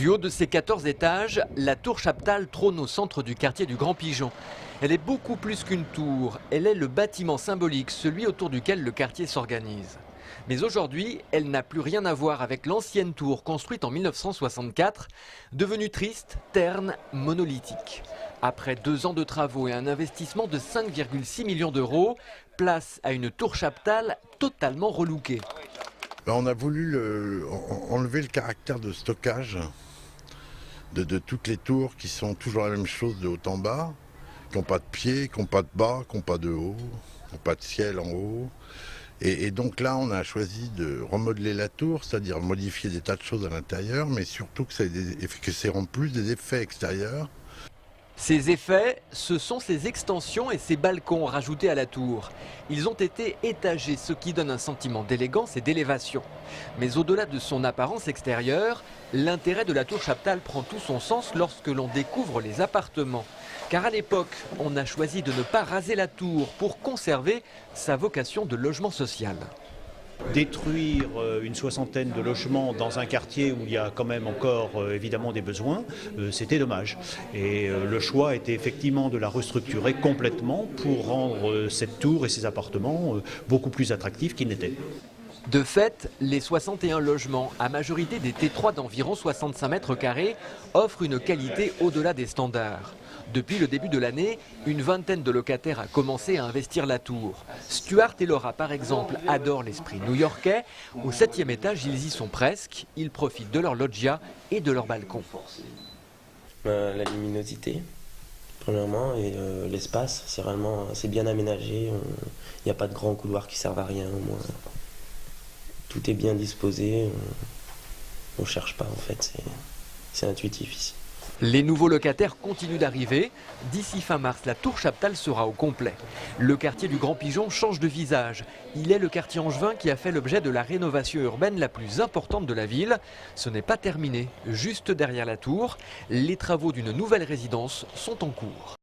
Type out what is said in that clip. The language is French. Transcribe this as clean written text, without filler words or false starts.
Du haut de ses 14 étages, la tour Chaptal trône au centre du quartier du Grand Pigeon. Elle est beaucoup plus qu'une tour, elle est le bâtiment symbolique, celui autour duquel le quartier s'organise. Mais aujourd'hui, elle n'a plus rien à voir avec l'ancienne tour construite en 1964, devenue triste, terne, monolithique. Après 2 ans de travaux et un investissement de 5,6 millions d'euros, place à une tour Chaptal totalement relookée. On a voulu enlever le caractère de stockage de toutes les tours qui sont toujours la même chose de haut en bas, qui n'ont pas de pied, qui n'ont pas de bas, qui n'ont pas de haut, qui n'ont pas de ciel en haut. Et donc là, on a choisi de remodeler la tour, c'est-à-dire modifier des tas de choses à l'intérieur, mais surtout que c'est en plus des effets extérieurs. Ces effets, ce sont ces extensions et ces balcons rajoutés à la tour. Ils ont été étagés, ce qui donne un sentiment d'élégance et d'élévation. Mais au-delà de son apparence extérieure, l'intérêt de la tour Chaptal prend tout son sens lorsque l'on découvre les appartements. Car à l'époque, on a choisi de ne pas raser la tour pour conserver sa vocation de logement social. Détruire une soixantaine de logements dans un quartier où il y a quand même encore évidemment des besoins, c'était dommage. Et le choix était effectivement de la restructurer complètement pour rendre cette tour et ces appartements beaucoup plus attractifs qu'ils n'étaient. De fait, les 61 logements, à majorité des T3 d'environ 65 mètres carrés, offrent une qualité au-delà des standards. Depuis le début de l'année, une vingtaine de locataires a commencé à investir la tour. Stuart et Laura, par exemple, adorent l'esprit new-yorkais. Au 7e étage, ils y sont presque. Ils profitent de leur loggia et de leur balcon. La luminosité, premièrement, et l'espace, c'est bien aménagé. Il n'y a pas de grands couloirs qui servent à rien, au moins. Tout est bien disposé, on ne cherche pas en fait, c'est intuitif ici. Les nouveaux locataires continuent d'arriver. D'ici fin mars, la tour Chaptal sera au complet. Le quartier du Grand Pigeon change de visage. Il est le quartier angevin qui a fait l'objet de la rénovation urbaine la plus importante de la ville. Ce n'est pas terminé. Juste derrière la tour, les travaux d'une nouvelle résidence sont en cours.